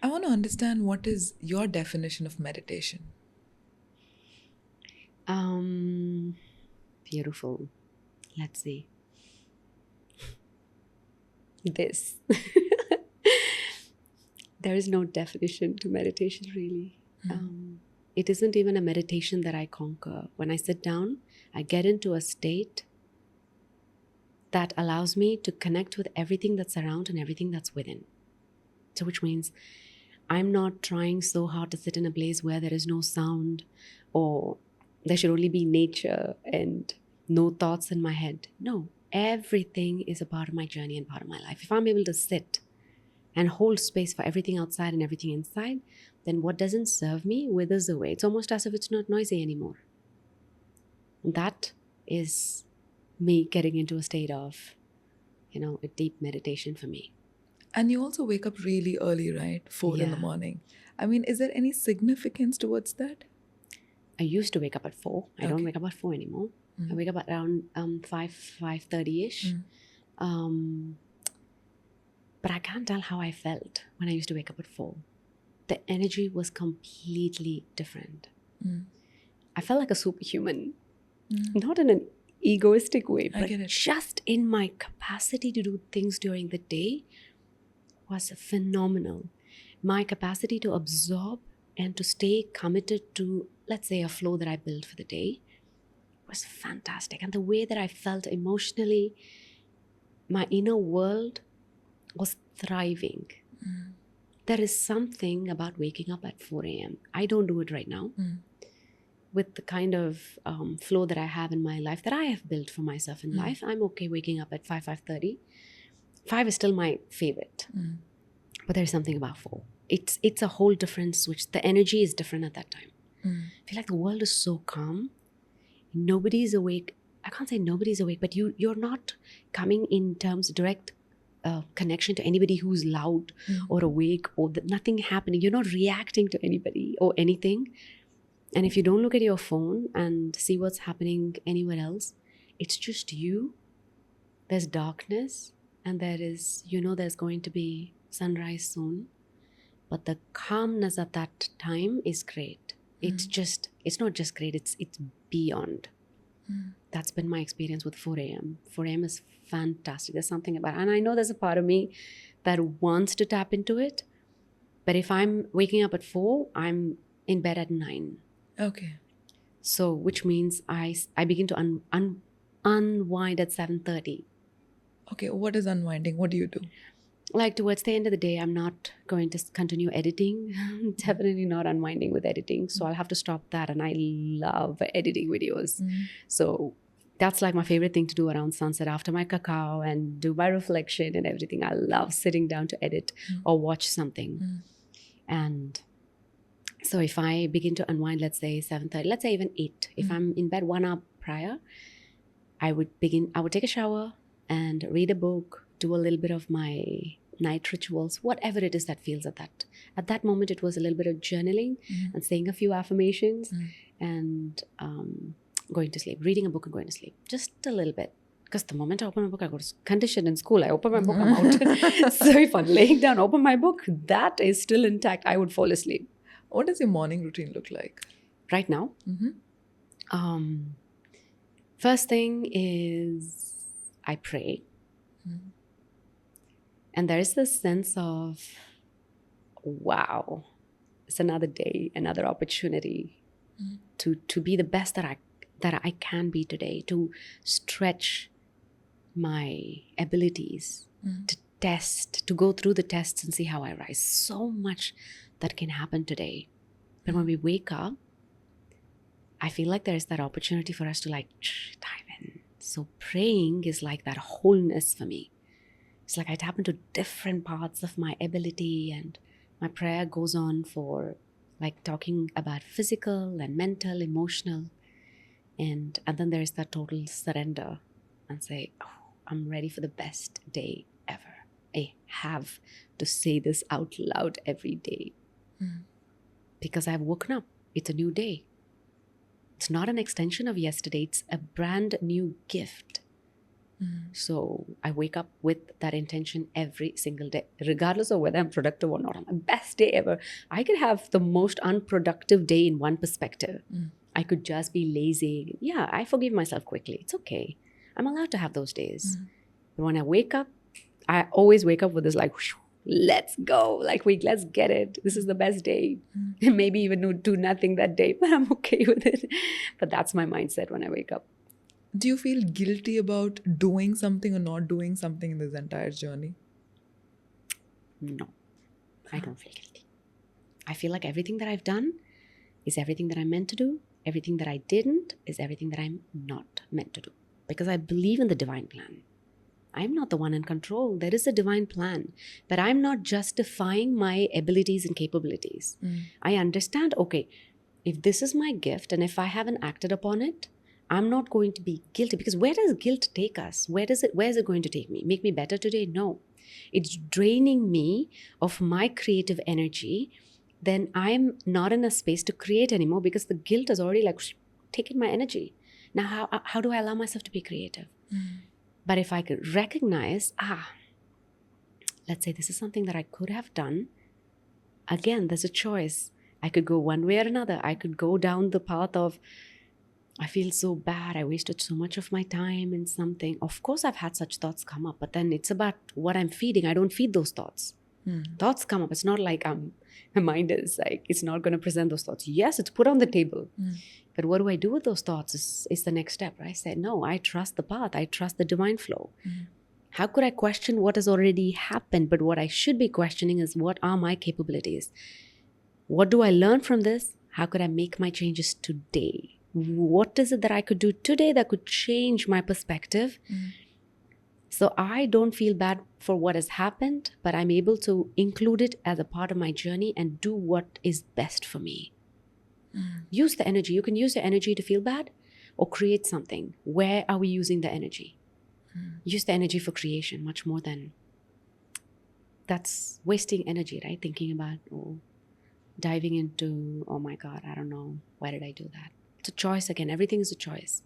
I want to understand, what is your definition of meditation? Beautiful. Let's see. This. There is no definition to meditation, really. It isn't even a meditation that I conquer. When I sit down, I get into a state that allows me to connect with everything that's around and everything that's within. So which means I'm not trying so hard to sit in a place where there is no sound, or there should only be nature and no thoughts in my head. No, everything is a part of my journey and part of my life. If I'm able to sit and hold space for everything outside and everything inside, then what doesn't serve me withers away. It's almost as if it's not noisy anymore. That is me getting into a state of, a deep meditation for me. And you also wake up really early, right? 4 in the Yeah. morning. I mean, is there any significance towards that? I used to wake up at 4. I don't Okay. wake up at 4 anymore. I wake up at around 5:30ish. But I can't tell how I felt when I used to wake up at 4. The energy was completely different. I felt like a superhuman. Not in an egoistic way, I but get it. just in my capacity to do things during the day was phenomenal. My capacity to absorb and to stay committed to, let's say, a flow that I built for the day was fantastic. And the way that I felt emotionally, my inner world was thriving. There is something about waking up at 4 a.m. I don't do it right now. With the kind of flow that I have in my life, that I have built for myself in life, I'm okay waking up at 5:30. 5 is still my favorite. But there's something about 4. It's a whole different switch. The energy is different at that time. I feel like the world is so calm. Nobody's awake. I can't say nobody's awake, but you're not coming in terms direct connection to anybody who's loud or awake, or nothing happening. You're not reacting to anybody or anything. And if you don't look at your phone and see what's happening anywhere else, it's just you. There's darkness, and there's going to be sunrise soon. But the calmness at that time is great. It's not just great, it's beyond. That's been my experience with 4 a.m. 4 a.m. is fantastic. There's something about it. And I know there's a part of me that wants to tap into it. But if I'm waking up at 4, I'm in bed at 9. Okay. So, which means I begin to unwind at 7:30. Okay, what is unwinding? What do you do? Like towards the end of the day, I'm not going to continue editing. Definitely not unwinding with editing. So I'll have to stop that. And I love editing videos. So that's like my favorite thing to do around sunset after my cacao and do my reflection and everything. I love sitting down to edit or watch something. And so if I begin to unwind, let's say 7:30, let's say even 8. If I'm in bed 1 hour prior, I would take a shower and read a book, do a little bit of my night rituals, whatever it is that feels at that moment. It was a little bit of journaling and saying a few affirmations and going to sleep, reading a book and going to sleep, just a little bit. Because the moment I open my book, I got conditioned in school. I open my book, I'm out. So if I'm laying down, open my book, that is still intact. I would fall asleep. What does your morning routine look like? Right now? First thing is I pray. And there is this sense of, wow, it's another day, another opportunity to be the best that I can be today, to stretch my abilities, to go through the tests and see how I rise. So much that can happen today. But when we wake up, I feel like there is that opportunity for us to dive in. So praying is like that wholeness for me. It's like I tap into different parts of my ability, and my prayer goes on for like talking about physical and mental, emotional. And then there is that total surrender and say, oh, I'm ready for the best day ever. I have to say this out loud every day. Because I've woken up. It's a new day. It's not an extension of yesterday. It's a brand new gift. So I wake up with that intention every single day, regardless of whether I'm productive or not. On my best day ever, I could have the most unproductive day in one perspective. I could just be lazy. Yeah, I forgive myself quickly. It's okay. I'm allowed to have those days. But when I wake up, I always wake up with this like, whew, let's go. Like, let's get it. This is the best day. Maybe even do nothing that day, but I'm okay with it. But that's my mindset when I wake up. Do you feel guilty about doing something or not doing something in this entire journey? No, I don't feel guilty. I feel like everything that I've done is everything that I'm meant to do. Everything that I didn't is everything that I'm not meant to do. Because I believe in the divine plan. I'm not the one in control. There is a divine plan. But I'm not justifying my abilities and capabilities. I understand, okay, if this is my gift and if I haven't acted upon it, I'm not going to be guilty. Because where does guilt take us? Where is it going to take me? Make me better today? No. It's draining me of my creative energy. Then I'm not in a space to create anymore because the guilt has already like taken my energy. Now, how do I allow myself to be creative? But if I could recognize, let's say this is something that I could have done. Again, there's a choice. I could go one way or another. I could go down the path of, I feel so bad. I wasted so much of my time in something. Of course, I've had such thoughts come up, but then it's about what I'm feeding. I don't feed those thoughts. Thoughts come up. It's not like my mind is like, it's not going to present those thoughts. Yes, it's put on the table. But what do I do with those thoughts is the next step. Right? I said, no, I trust the path. I trust the divine flow. How could I question what has already happened? But what I should be questioning is, what are my capabilities? What do I learn from this? How could I make my changes today? What is it that I could do today that could change my perspective? So I don't feel bad for what has happened, but I'm able to include it as a part of my journey and do what is best for me. Use the energy. You can use the energy to feel bad or create something. Where are we using the energy? Use the energy for creation much more than that's wasting energy, right? Thinking about, diving into, oh my God, I don't know, why did I do that? It's a choice again. Everything is a choice.